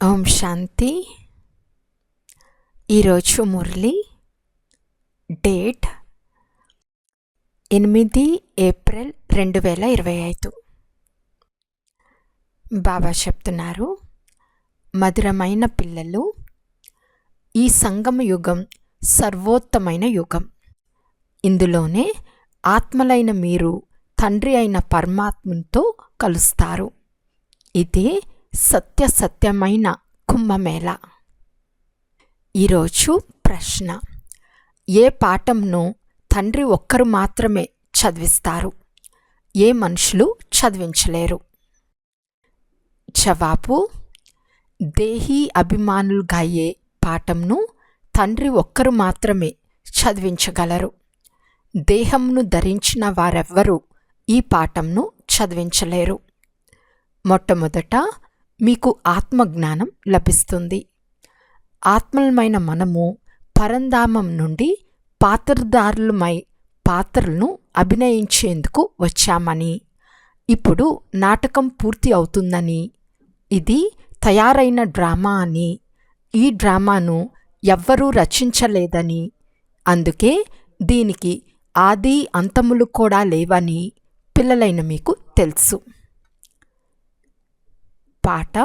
ఓం శాంతి. ఈరోజు Murali date 8 April 2025. బాబా చెప్తున్నారు, మధురమైన పిల్లలు, ఈ సంగమ యుగం సర్వోత్తమైన యుగం. ఇందులోనే ఆత్మలైన మీరు తండ్రి అయిన పరమాత్మతో కలుస్తారు. ఇదే సత్యమైన కుంభమేళ. ఈరోజు ప్రశ్న: ఏ పాఠంను తండ్రి ఒక్కరు మాత్రమే చదివిస్తారు, ఏ మనుషులు చదివించలేరు? జవాబు: దేహీ అభిమానులుగా అయ్యే పాఠంను తండ్రి ఒక్కరు మాత్రమే చదివించగలరు. దేహంను ధరించిన వారెవ్వరూ ఈ పాఠంను చదివించలేరు. మొట్టమొదట మీకు ఆత్మజ్ఞానం లభిస్తుంది. ఆత్మలమైన మనము పరంధామం నుండి పాత్రధారులమై పాత్రలను అభినయించేందుకు వచ్చామని, ఇప్పుడు నాటకం పూర్తి అవుతుందని, ఇది తయారైన డ్రామా అని, ఈ డ్రామాను ఎవ్వరూ రచించలేదని, అందుకే దీనికి ఆది అంతములు కూడా లేవని పిల్లలైన మీకు తెలుసు. పాట: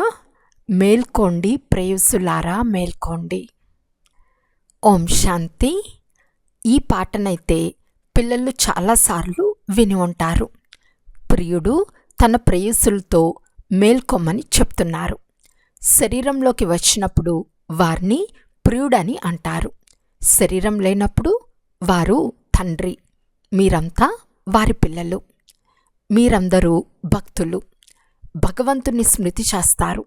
మేల్కోండి ప్రేయసులారా మేల్కోండి. ఓం శాంతి. ఈ పాటనైతే పిల్లలు చాలాసార్లు విని ఉంటారు. ప్రియుడు తన ప్రేయసులతో మేల్కొమ్మని చెప్తున్నారు. శరీరంలోకి వచ్చినప్పుడు వారిని ప్రియుడని అంటారు. శరీరం లేనప్పుడు వారు తండ్రి. మీరంతా వారి పిల్లలు. మీరందరూ భక్తులు. భగవంతుని స్మృతి చేస్తారు.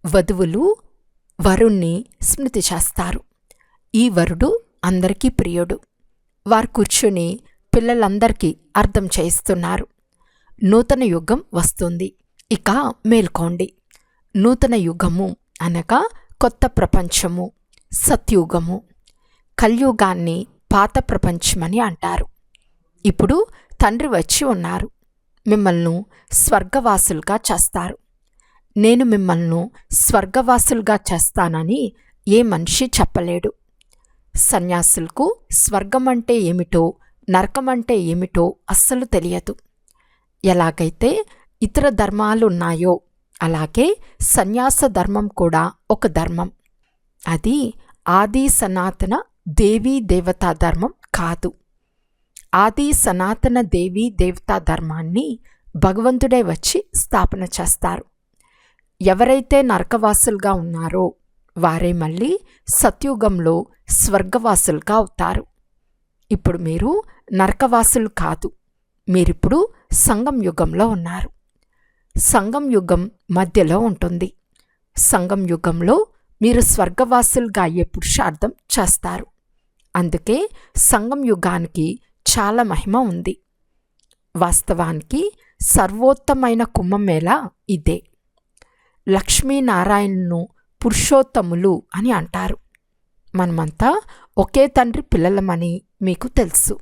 వధువులు వరుణ్ణి స్మృతి చేస్తారు. ఈ వరుడు అందరికీ ప్రియుడు. వారు కూర్చుని పిల్లలందరికీ అర్థం చేయిస్తున్నారు. నూతన యుగం వస్తుంది, ఇక మేల్కోండి. నూతన యుగము అనగా కొత్త ప్రపంచము, సత్యుగము. కలియుగాన్ని పాత ప్రపంచమని అంటారు. ఇప్పుడు తండ్రి వచ్చి ఉన్నారు. మిమ్మల్ని స్వర్గవాసులుగా చేస్తారు. నేను మిమ్మల్ని స్వర్గవాసులుగా చేస్తానని ఏ మనిషి చెప్పలేడు. సన్యాసులకు స్వర్గం అంటే ఏమిటో, నరకం అంటే ఏమిటో అస్సలు తెలియదు. ఎలాగైతే ఇతర ధర్మాలు ఉన్నాయో అలాగే సన్యాస ధర్మం కూడా ఒక ధర్మం. అది ఆది సనాతన దేవీ దేవతా ధర్మం కాదు. ఆది సనాతన దేవీ దేవతా ధర్మాన్ని భగవంతుడే వచ్చి స్థాపన చేస్తారు. ఎవరైతే నరకవాసులుగా ఉన్నారో వారే మళ్ళీ సత్యుగంలో స్వర్గవాసులుగా అవుతారు. ఇప్పుడు మీరు నరకవాసులు కాదు, మీరిప్పుడు సంగం యుగంలో ఉన్నారు. సంగం యుగం మధ్యలో ఉంటుంది. సంగం యుగంలో మీరు స్వర్గవాసులుగా అయ్యే పురుషార్థం చేస్తారు. అందుకే సంగం యుగానికి చాలా మహిమ ఉంది. వాస్తవానికి సర్వోత్తమైన కుంభమేళ ఇదే. లక్ష్మీనారాయణను పురుషోత్తములు అని అంటారు. మనమంతా ఒకే తండ్రి పిల్లలమని మీకు తెలుసు.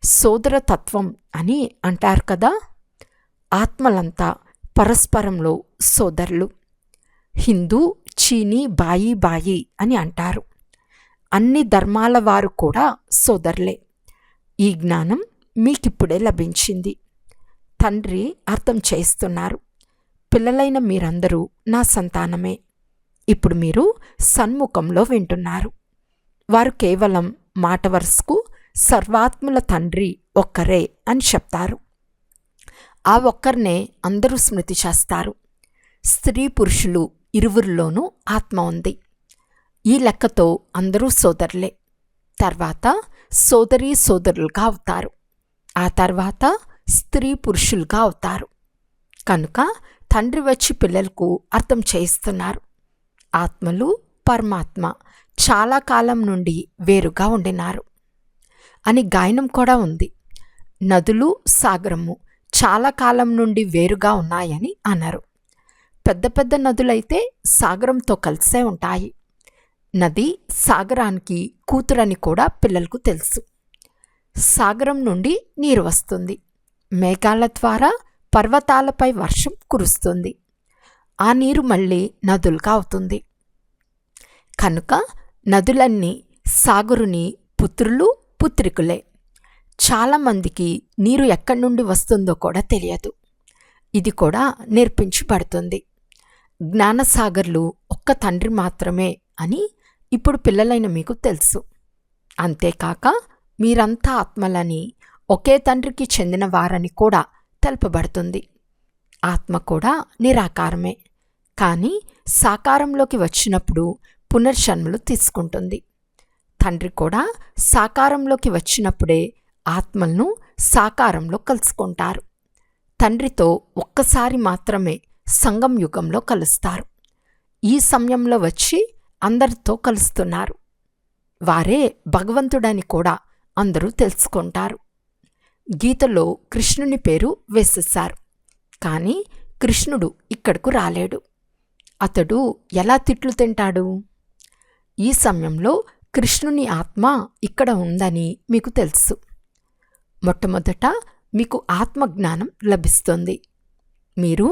సోదరతత్వం అని అంటారు కదా. ఆత్మలంతా పరస్పరంలో సోదరులు. హిందూ, చీనీ బాయి అని అంటారు. అన్ని ధర్మాల వారు కూడా సోదరులే. ఈ జ్ఞానం మీకిప్పుడే లభించింది. తండ్రి అర్థం చేస్తున్నారు. పిల్లలైన మీరందరూ నా సంతానమే. ఇప్పుడు మీరు సన్ముఖంలో వింటున్నారు. వారు కేవలం మాట వరుసకు సర్వాత్ముల తండ్రి ఒక్కరే అని చెప్తారు. ఆ ఒక్కరినే అందరూ స్మృతి చేస్తారు. స్త్రీ పురుషులు ఇరువురిలోనూ ఆత్మ ఉంది. ఈ లెక్కతో అందరూ సోదరులే. తర్వాత సోదరీ సోదరులుగా అవుతారు. ఆ తర్వాత స్త్రీ పురుషులుగా అవుతారు. కనుక తండ్రి వచ్చి పిల్లలకు అర్థం చేయిస్తున్నారు. ఆత్మలు పరమాత్మ చాలా కాలం నుండి వేరుగా ఉండినారు అని గాయనం కూడా ఉంది. నదులు సాగరము చాలా కాలం నుండి వేరుగా ఉన్నాయని అన్నారు. పెద్ద పెద్ద నదులైతే సాగరంతో కలిసే ఉంటాయి. నది సాగరానికి కూతురని కూడా పిల్లలకు తెలుసు. సాగరం నుండి నీరు వస్తుంది. మేఘాల ద్వారా పర్వతాలపై వర్షం కురుస్తుంది. ఆ నీరు మళ్ళీ నదులుగా అవుతుంది. కనుక నదులన్నీ సాగరుని పుత్రులు పుత్రికులే. చాలామందికి నీరు ఎక్కడి నుండి వస్తుందో కూడా తెలియదు. ఇది కూడా నేర్పించబడుతుంది. జ్ఞానసాగర్లు ఒక్క తండ్రి మాత్రమే అని ఇప్పుడు పిల్లలైన మీకు తెలుసు. అంతేకాక మీరంతా ఆత్మలని, ఒకే తండ్రికి చెందిన వారని కూడా తెలుపబడుతుంది. ఆత్మ కూడా నిరాకారమే, కానీ సాకారంలోకి వచ్చినప్పుడు పునర్జన్మలు తీసుకుంటుంది. తండ్రి కూడా సాకారంలోకి వచ్చినప్పుడే ఆత్మలను సాకారంలో కలుసుకుంటారు. తండ్రితో ఒక్కసారి మాత్రమే సంగం యుగంలో కలుస్తారు. ఈ సమయంలో వచ్చి అందరితో కలుస్తున్నారు. వారే భగవంతుడని కూడా అందరూ తెలుసుకుంటారు. గీతలో కృష్ణుని పేరు వేసేశారు, కానీ కృష్ణుడు ఇక్కడకు రాలేడు. అతడు ఎలా తిట్లు తింటాడు? ఈ సమయంలో కృష్ణుని ఆత్మ ఇక్కడ ఉందని మీకు తెలుసు. మొట్టమొదట మీకు ఆత్మజ్ఞానం లభిస్తుంది. మీరు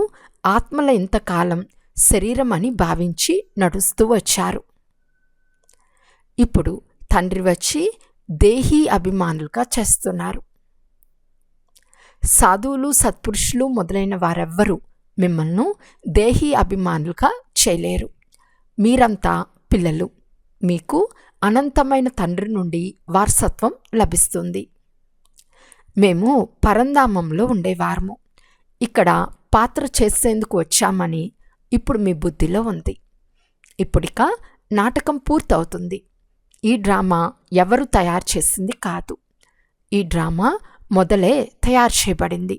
ఆత్మల ఇంతకాలం శరీరం అని భావించి నడుస్తూ వచ్చారు. ఇప్పుడు తండ్రి వచ్చి దేహీ అభిమానులుగా చేస్తున్నారు. సాధువులు, సత్పురుషులు మొదలైన వారెవ్వరూ మిమ్మల్ని దేహీ అభిమానులుగా చేయలేరు. మీరంతా పిల్లలు. మీకు అనంతమైన తండ్రి నుండి వారసత్వం లభిస్తుంది. మేము పరంధామంలో ఉండేవారము. ఇక్కడ పాత్ర చేసేందుకు వచ్చామని ఇప్పుడు మీ బుద్ధిలో ఉంది. ఇప్పుడిక నాటకం పూర్తవుతుంది. ఈ డ్రామా ఎవరు తయారు చేసింది కాదు. ఈ డ్రామా మొదలే తయారు చేయబడింది.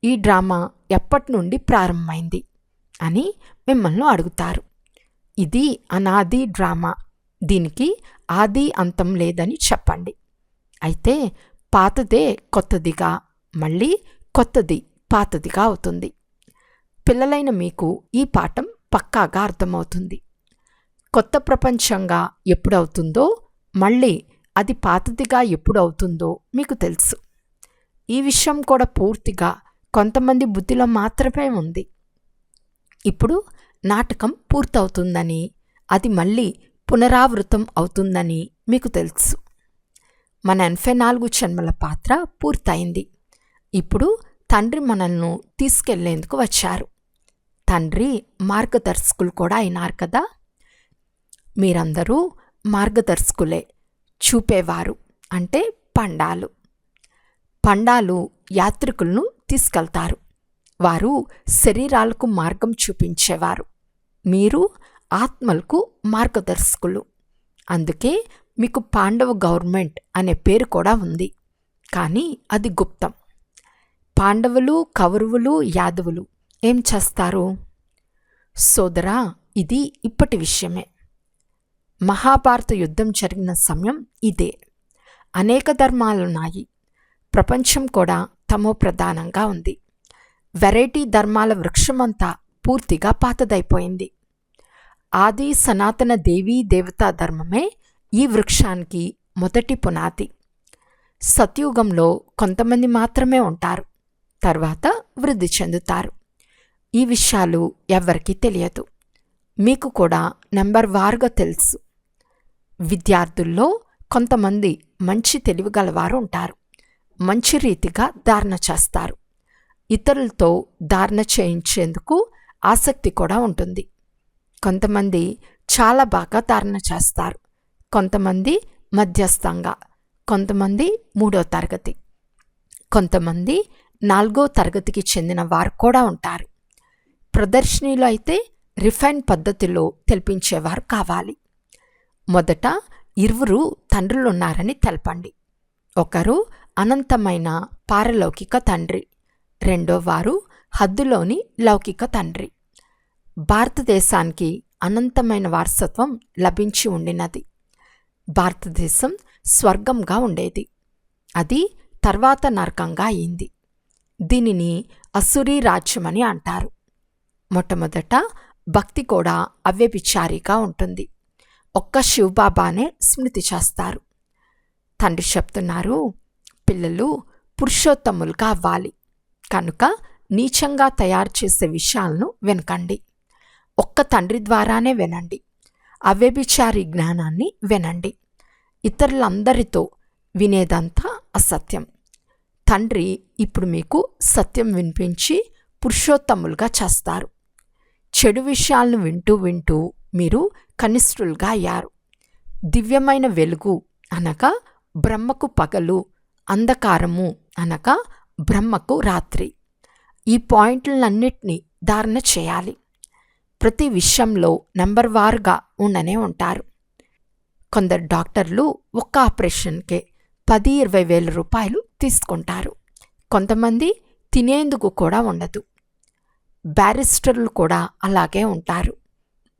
ఈ డ్రామా ఎప్పటి నుండి ప్రారంభమైంది అని మిమ్మల్ని అడుగుతారు. ఇది అనాది డ్రామా. దీనికి ఆది అంతం లేదని చెప్పండి. అయితే పాతదే కొత్తదిగా, మళ్ళీ కొత్తది పాతదిగా అవుతుంది. పిల్లలైన మీకు ఈ పాఠం పక్కాగా అర్థమవుతుంది. కొత్త ప్రపంచంగా ఎప్పుడవుతుందో, మళ్ళీ అది పాతదిగా ఎప్పుడవుతుందో మీకు తెలుసు. ఈ విషయం కూడా పూర్తిగా కొంతమంది బుద్ధిలో మాత్రమే ఉంది. ఇప్పుడు నాటకం పూర్తవుతుందని, అది మళ్ళీ పునరావృతం అవుతుందని మీకు తెలుసు. మన 84 జన్మల పాత్ర పూర్తయింది. ఇప్పుడు తండ్రి మనల్ని తీసుకెళ్లేందుకు వచ్చారు. తండ్రి మార్గదర్శకులు కూడా అయినారు కదా. మీరందరూ మార్గదర్శకులే. చూపేవారు అంటే పండాలు. పండాలు యాత్రికులను తీసుకెళ్తారు. వారు శరీరాలకు మార్గం చూపించేవారు. మీరు ఆత్మలకు మార్గదర్శకులు. అందుకే మీకు పాండవ గవర్నమెంట్ అనే పేరు కూడా ఉంది, కానీ అది గుప్తం. పాండవులు, కౌరవులు, యాదవులు ఏం చేస్తారు? సోదరా, ఇది ఇప్పటి విషయమే. మహాభారత యుద్ధం జరిగిన సమయం ఇదే. అనేక ధర్మాలున్నాయి. ప్రపంచం కూడా తమో ప్రధానంగా ఉంది. వెరైటీ ధర్మాల వృక్షమంతా పూర్తిగా పాతదైపోయింది. ఆది సనాతన దేవీ దేవతా ధర్మమే ఈ వృక్షానికి మొదటి పునాది. సత్యుగంలో కొంతమంది మాత్రమే ఉంటారు, తర్వాత వృద్ధి చెందుతారు. ఈ విషయాలు ఎవరికీ తెలియదు. మీకు కూడా నెంబర్ వారుగా తెలుసు. విద్యార్థుల్లో కొంతమంది మంచి తెలివిగలవారు ఉంటారు. మంచి రీతిగా ధారణ చేస్తారు. ఇతరులతో ధారణ చేయించేందుకు ఆసక్తి కూడా ఉంటుంది. కొంతమంది చాలా బాగా ధారణ చేస్తారు, కొంతమంది మధ్యస్థంగా, కొంతమంది 3వ తరగతి, కొంతమంది 4వ తరగతికి చెందిన వారు కూడా ఉంటారు. ప్రదర్శనలో అయితే రిఫైన్ పద్ధతిలో తెలిపించేవారు కావాలి. మొదట 2 తండ్రులున్నారని తెలపండి. ఒకరు అనంతమైన పారలౌకిక తండ్రి, రెండోవారు హద్దులోని లౌకిక తండ్రి. భారతదేశానికి అనంతమైన వారసత్వం లభించి ఉండినది. భారతదేశం స్వర్గంగా ఉండేది. అది తర్వాత నరకంగా అయింది. దీనిని అసురీ రాజ్యమని అంటారు. మొట్టమొదట భక్తి కూడా అవ్యభిచారిగా ఉంటుంది. ఒక్క శివబాబానే స్మృతి చేస్తారు. తండ్రి చెప్తున్నారు, పిల్లలు పురుషోత్తములుగా అవ్వాలి. కనుక నీచంగా తయారు చేసే విషయాలను వినకండి. ఒక్క తండ్రి ద్వారానే వినండి. అవ్యభిచారి జ్ఞానాన్ని వినండి. ఇతరులందరితో వినేదంతా అసత్యం. తండ్రి ఇప్పుడు మీకు సత్యం వినిపించి పురుషోత్తములుగా చేస్తారు. చెడు విషయాలను వింటూ వింటూ మీరు కనిష్ఠులుగా అయ్యారు. దివ్యమైన వెలుగు అనగా బ్రహ్మకు పగలు, అంధకారము అనగా బ్రహ్మకు రాత్రి. ఈ పాయింట్లన్నిటినీ ధారణ చేయాలి. ప్రతి విషయంలో నెంబర్ వారుగా ఉండనే ఉంటారు. కొందరు డాక్టర్లు ఒక్క ఆపరేషన్కే 10-20 వేల రూపాయలు తీసుకుంటారు. కొంతమంది తినేందుకు కూడా ఉండదు. బ్యారిస్టర్లు కూడా అలాగే ఉంటారు.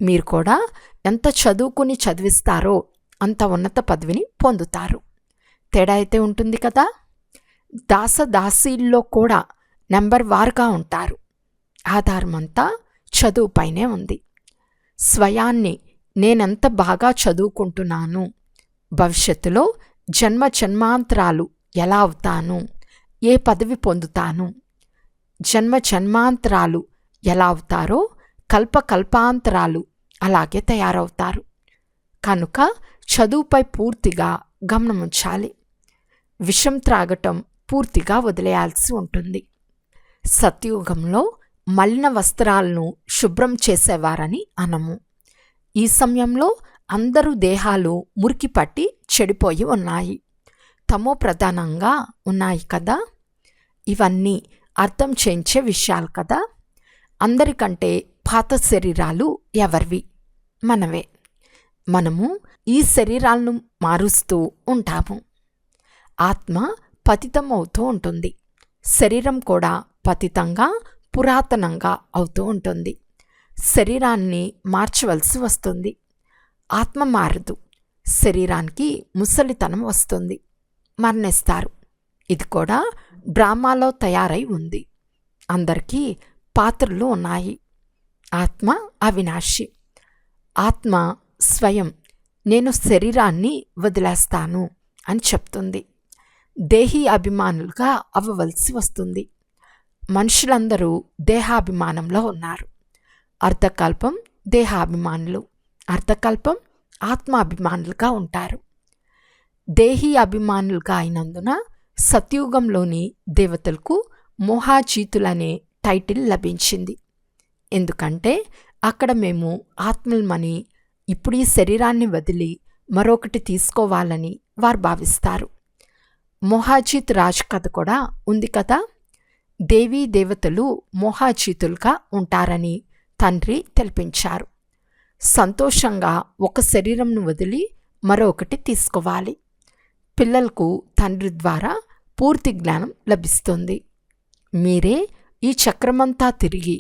మీరు కూడా ఎంత చదువుకుని చదివిస్తారో అంత ఉన్నత పదవిని పొందుతారు. తేడా అయితే ఉంటుంది కదా. దాసదాసీల్లో కూడా నెంబర్ వారుగా ఉంటారు. ఆధారమంతా చదువుపైనే ఉంది. స్వయాన్ని నేనెంత బాగా చదువుకుంటున్నాను, భవిష్యత్తులో జన్మ జన్మాంతరాలు ఎలా అవుతాను, ఏ పదవి పొందుతాను, జన్మ జన్మాంతరాలు ఎలా అవుతారో కల్పకల్పాంతరాలు అలాగే తయారవుతారు. కనుక చదువుపై పూర్తిగా గమనముంచాలి. విషం త్రాగటం పూర్తిగా వదిలేయాల్సి ఉంటుంది. సత్యుగంలో మలిన వస్త్రాలను శుభ్రం చేసేవారని అనము. ఈ సమయంలో అందరూ దేహాలు మురికి పట్టి చెడిపోయి ఉన్నాయి, తమో ప్రధానంగా ఉన్నాయి కదా. ఇవన్నీ అర్థం చేయించే విషయాలు కదా. అందరికంటే పాత శరీరాలు ఎవరివి? మనవే. మనము ఈ శరీరాలను మారుస్తూ ఉంటాము. ఆత్మ పతితం అవుతూ ఉంటుంది. శరీరం కూడా పతితంగా పురాతనంగా అవుతూ ఉంటుంది. శరీరాన్ని మార్చవలసి వస్తుంది. ఆత్మ మారదు. శరీరానికి ముసలితనం వస్తుంది, మరణిస్తారు. ఇది కూడా డ్రామాలో తయారై ఉంది. అందరికీ పాత్రలు ఉన్నాయి. ఆత్మ అవినాశి. ఆత్మ స్వయం నేను శరీరాన్ని వదిలేస్తాను అని చెప్తుంది. దేహీ అభిమానులుగా అవ్వవలసి వస్తుంది. మనుషులందరూ దేహాభిమానంలో ఉన్నారు. అర్ధకల్పం దేహాభిమానులు, అర్ధకల్పం ఆత్మాభిమానులుగా ఉంటారు. దేహీ అభిమానులుగా అయినందున సత్యుగంలోని దేవతలకు మోహాజీతులనే టైటిల్ లభించింది. ఎందుకంటే అక్కడ మేము ఆత్మల్మని ఇప్పుడు ఈ శరీరాన్ని వదిలి మరొకటి తీసుకోవాలని వారు భావిస్తారు. మోహాజీత్ రాజ్ కథ కూడా ఉంది కదా. దేవీ దేవతలు మోహాజీతులుగా ఉంటారని తండ్రి తెలిపించారు. సంతోషంగా ఒక శరీరంను వదిలి మరొకటి తీసుకోవాలి. పిల్లలకు తండ్రి ద్వారా పూర్తి జ్ఞానం లభిస్తుంది. మీరే ఈ చక్రమంతా తిరిగి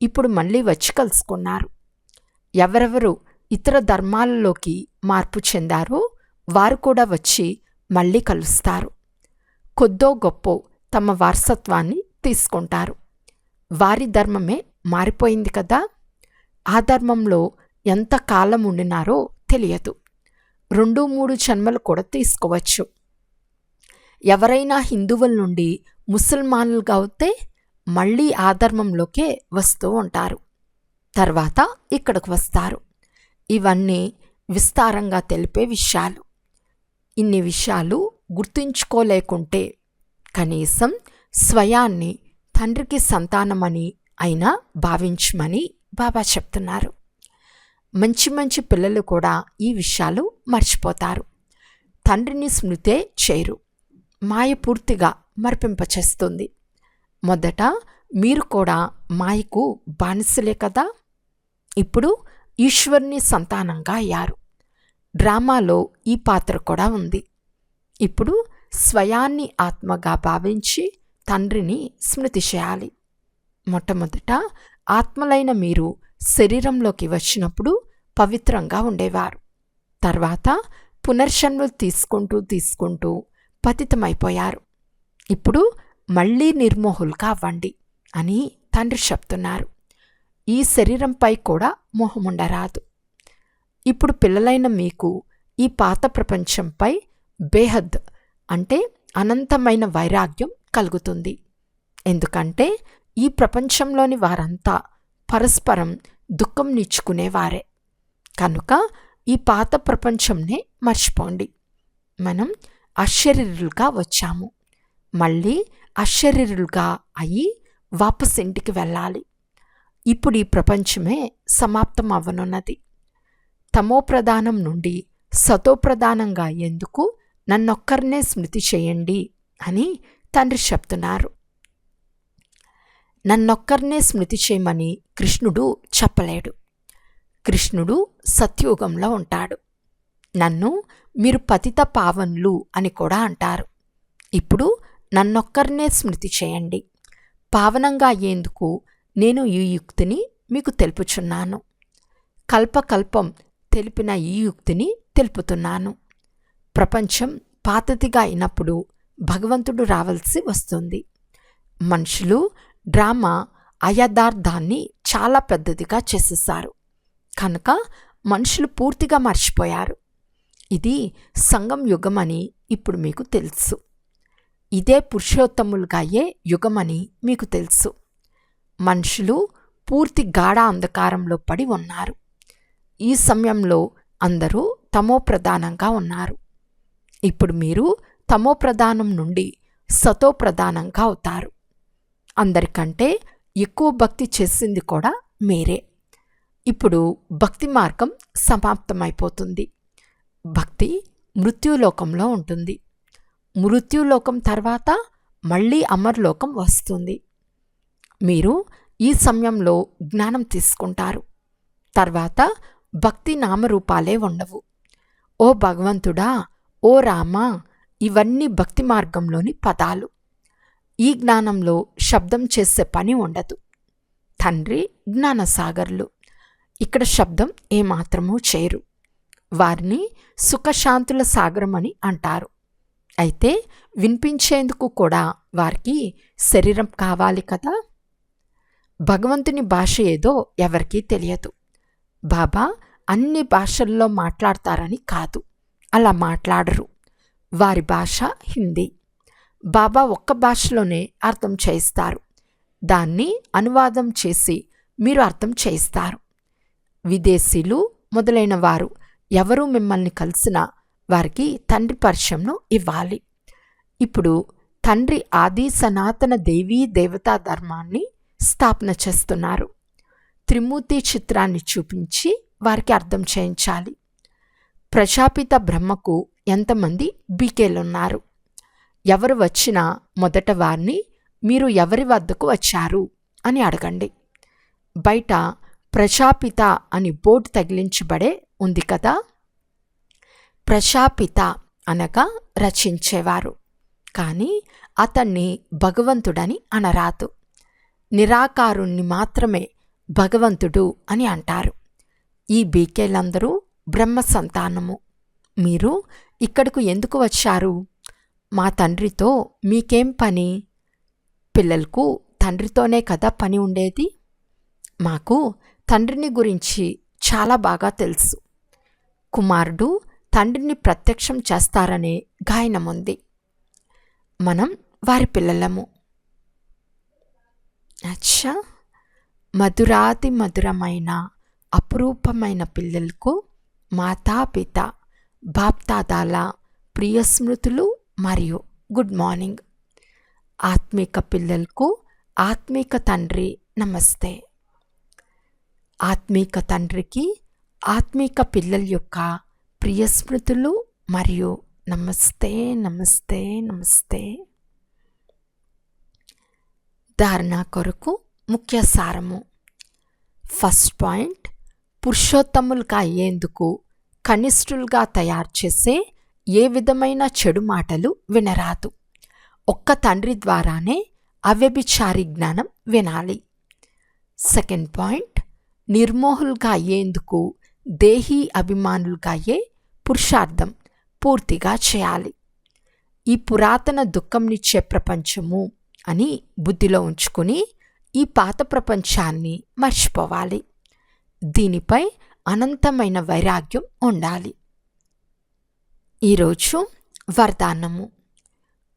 ఇప్పుడు మళ్ళీ వచ్చి కలుసుకున్నారు. ఎవరెవరు ఇతర ధర్మాలలోకి మార్పు చెందారో వారు కూడా వచ్చి మళ్ళీ కలుస్తారు. కొద్దో గొప్పో తమ వారసత్వాన్ని తీసుకుంటారు. వారి ధర్మమే మారిపోయింది కదా. ఆ ధర్మంలో ఎంత కాలం ఉండినారో తెలియదు. 2-3 జన్మలు కూడా తీసుకోవచ్చు. ఎవరైనా హిందువుల నుండి ముసల్మానులుగా అవుతే మళ్ళీ ఆ ధర్మంలోకే వస్తూ ఉంటారు. తర్వాత ఇక్కడికి వస్తారు. ఇవన్నీ విస్తారంగా తెలిపే విషయాలు. ఇన్ని విషయాలు గుర్తుంచుకోలేకుంటే కనీసం స్వయాన్ని తండ్రికి సంతానమని అయినా భావించమని బాబా చెప్తున్నారు. మంచి మంచి పిల్లలు కూడా ఈ విషయాలు మర్చిపోతారు. తండ్రిని స్మృతే చేయరు. మాయ పూర్తిగా మరిపింపచేస్తుంది. మొదట మీరు కూడా మాయకు బానిసలే కదా. ఇప్పుడు ఈశ్వరుని సంతానంగా అయ్యారు. డ్రామాలో ఈ పాత్ర కూడా ఉంది. ఇప్పుడు స్వయాన్ని ఆత్మగా భావించి తండ్రిని స్మృతి చేయాలి. మొట్టమొదట ఆత్మలైన మీరు శరీరంలోకి వచ్చినప్పుడు పవిత్రంగా ఉండేవారు. తర్వాత పునర్జన్మలు తీసుకుంటూ పతితమైపోయారు. ఇప్పుడు మళ్ళీ నిర్మోహులుగా అవ్వండి అని తండ్రి చెప్తున్నారు. ఈ శరీరంపై కూడా మోహముండరాదు. ఇప్పుడు పిల్లలైన మీకు ఈ పాత ప్రపంచంపై బేహద్ అంటే అనంతమైన వైరాగ్యం కలుగుతుంది. ఎందుకంటే ఈ ప్రపంచంలోని వారంతా పరస్పరం దుఃఖం నిచ్చుకునేవారే. కనుక ఈ పాత ప్రపంచంనే మర్చిపోండి. మనం అశరీరులుగా వచ్చాము. మళ్ళీ అశరీరులుగా అయి వాపస్ ఇంటికి వెళ్ళాలి. ఇప్పుడు ఈ ప్రపంచమే సమాప్తం అవ్వనున్నది. తమోప్రధానం నుండి సతోప్రధానంగా ఎందుకు నన్నొక్కరినే స్మృతి చేయండి అని తండ్రి చెప్తున్నారు. నన్నొక్కరినే స్మృతి చేయమని కృష్ణుడు చెప్పలేడు. కృష్ణుడు సత్యుగంలో ఉంటాడు. నన్ను మీరు పతిత పావనులు అని కూడా అంటారు. ఇప్పుడు నన్నొక్కరినే స్మృతి చేయండి. పావనంగా అయ్యేందుకు నేను ఈ యుక్తిని మీకు తెలుపుచున్నాను. కల్పకల్పం తెలిపిన ఈ యుక్తిని తెలుపుతున్నాను. ప్రపంచం పాతదిగా అయినప్పుడు భగవంతుడు రావాల్సి వస్తుంది. మనుషులు డ్రామా అయథార్థాన్ని చాలా పెద్దదిగా చేసేశారు. కనుక మనుషులు పూర్తిగా మర్చిపోయారు. ఇది సంగం యుగమని ఇప్పుడు మీకు తెలుసు. ఇదే పురుషోత్తములుగా అయ్యే యుగమని మీకు తెలుసు. మనుషులు పూర్తి గాఢ అంధకారంలో పడి ఉన్నారు. ఈ సమయంలో అందరూ తమోప్రధానంగా ఉన్నారు. ఇప్పుడు మీరు తమోప్రధానం నుండి సతోప్రధానంగా అవుతారు. అందరికంటే ఎక్కువ భక్తి చేసింది కూడా మీరే. ఇప్పుడు భక్తి మార్గం సమాప్తమైపోతుంది. భక్తి మృత్యులోకంలో ఉంటుంది. మృత్యులోకం తర్వాత మళ్ళీ అమర్లోకం వస్తుంది. మీరు ఈ సమయంలో జ్ఞానం తీసుకుంటారు. తర్వాత భక్తి నామరూపాలే ఉండవు. ఓ భగవంతుడా, ఓ రామా, ఇవన్నీ భక్తి మార్గంలోని పదాలు. ఈ జ్ఞానంలో శబ్దం చేసే పని ఉండదు. తండ్రి జ్ఞానసాగర్లు. ఇక్కడ శబ్దం ఏమాత్రమూ చేయరు. వారిని సుఖశాంతుల సాగరం అని అంటారు. అయితే వినిపించేందుకు కూడా వారికి శరీరం కావాలి కదా. భగవంతుని భాష ఏదో ఎవరికీ తెలియదు. బాబా అన్ని భాషల్లో మాట్లాడతారని కాదు, అలా మాట్లాడరు. వారి భాష హిందీ. బాబా ఒక్క భాషలోనే అర్థం చేయిస్తారు. దాన్ని అనువాదం చేసి మీరు అర్థం చేయిస్తారు. విదేశీయులు మొదలైన వారు ఎవరు మిమ్మల్ని కలిసినా వారికి తండ్రి పరిచయంను ఇవ్వాలి. ఇప్పుడు తండ్రి ఆది సనాతన దేవీ దేవతా ధర్మాన్ని స్థాపన చేస్తున్నారు. త్రిమూర్తి చిత్రాన్ని చూపించి వారికి అర్థం చేయించాలి. ప్రజాపిత బ్రహ్మకు ఎంతమంది బీకేలున్నారు? ఎవరు వచ్చినా మొదట వారిని మీరు ఎవరి వద్దకు వచ్చారు అని అడగండి. బయట ప్రజాపిత అని బోర్డు తగిలించబడే ఉంది కదా. ప్రజాపిత అనగా రచించేవారు, కానీ అతన్ని భగవంతుడని అనరాదు. నిరాకారుణ్ణి మాత్రమే భగవంతుడు అని అంటారు. ఈ బీకేలందరూ బ్రహ్మ సంతానము. మీరు ఇక్కడకు ఎందుకు వచ్చారు? మా తండ్రితో మీకేం పని? పిల్లలకు తండ్రితోనే కదా పని ఉండేది. మాకు తండ్రిని గురించి చాలా బాగా తెలుసు. కుమారుడు తండ్రిని ప్రత్యక్షం చేస్తారనే గాయనముంది. మనం వారి పిల్లలము. అచ్చా, మధురాతి మధురమైన అపురూపమైన పిల్లలకు మాతాపిత బాప్దాదాల ప్రియస్మృతులు మరియు గుడ్ మార్నింగ్. ఆత్మిక పిల్లలకు ఆత్మిక తండ్రి నమస్తే. ఆత్మిక తండ్రికి ఆత్మిక పిల్లల యొక్క ప్రియస్మృతులు మరియు నమస్తే నమస్తే నమస్తే. ధారణ కొరకు ముఖ్య సారము. ఫస్ట్ పాయింట్, పురుషోత్తములుగా అయ్యేందుకు కనిష్ఠులుగా తయారు చేసే ఏ విధమైన చెడు మాటలు వినరాదు. ఒక్క తండ్రి ద్వారానే అవ్యభిచారి జ్ఞానం వినాలి. సెకండ్ పాయింట్, నిర్మోహులుగా అయ్యేందుకు దేహీ అభిమానులుగా అయ్యే పురుషార్థం పూర్తిగా చేయాలి. ఈ పురాతన దుఃఖంనిచ్చే ప్రపంచము అని బుద్ధిలో ఉంచుకుని ఈ పాత ప్రపంచాన్ని మర్చిపోవాలి. దీనిపై అనంతమైన వైరాగ్యం ఉండాలి. ఈరోజు వరదానము.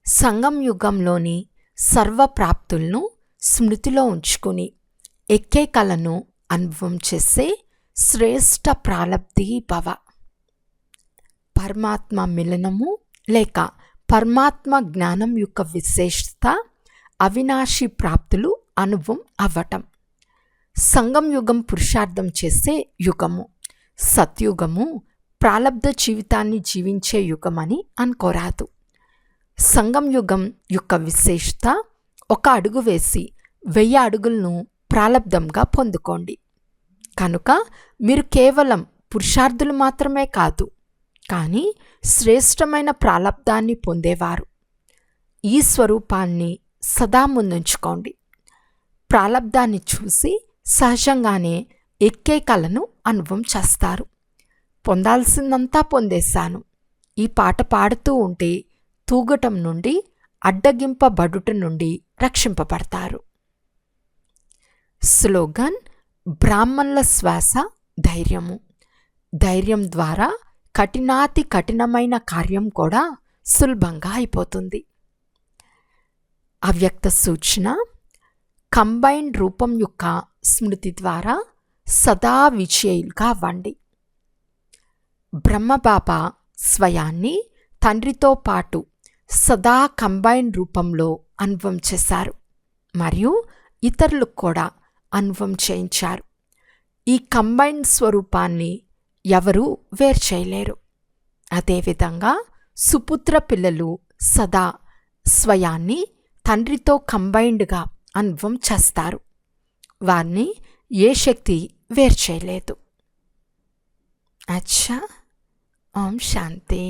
సంగం యుగంలోని సర్వప్రాప్తులను స్మృతిలో ఉంచుకుని ఎక్కే కలను అనుభవం చేసే శ్రేష్ట ప్రాలబ్ధి భవ. పరమాత్మ మిలనము లేక పరమాత్మ జ్ఞానం యొక్క విశేషత అవినాశి ప్రాప్తులు అనుభవం అవ్వటం. సంగం యుగం పురుషార్థం చేసే యుగము. సత్యుగము ప్రాలబ్ధ జీవితాన్ని జీవించే యుగమని అనుకోరాదు. సంగం యుగం యొక్క విశేషత ఒక అడుగు వేసి 1000 అడుగులను ప్రాలబ్ధంగా పొందుకోండి. కనుక మీరు కేవలం పురుషార్థులు మాత్రమే కాదు, కానీ శ్రేష్టమైన ప్రాలబ్ధాన్ని పొందేవారు. ఈ స్వరూపాన్ని సదా ముందుంచుకోండి. ప్రాలబ్ధాన్ని చూసి సహజంగానే ఎక్కే కలను అనుభవం చేస్తారు. పొందాల్సిందంతా పొందేశాను, ఈ పాట పాడుతూ ఉంటే తూగటం నుండి, అడ్డగింపబడుట నుండి రక్షింపబడతారు. స్లోగన్: బ్రాహ్మణుల శ్వాస ధైర్యము. ధైర్యం ద్వారా కఠినాతి కఠినమైన కార్యం కూడా సులభంగా అయిపోతుంది. అవ్యక్త సూచన: కంబైన్డ్ రూపం యొక్క స్మృతి ద్వారా సదా విజయులుగా అవ్వండి. బ్రహ్మబాబా స్వయాన్ని తండ్రితో పాటు సదా కంబైన్డ్ రూపంలో అనుభవం చేశారు మరియు ఇతరులకు కూడా అనుభవం చేయించారు. ఈ కంబైన్డ్ స్వరూపాన్ని ఎవరూ వేరు చేయలేరు. అదేవిధంగా సుపుత్ర పిల్లలు సదా స్వయాన్ని తండ్రితో కంబైన్డ్గా అనుభవం చేస్తారు. వారిని ఏ శక్తి వేరు చేయలేదు. అచ్చా, ఓం శాంతి.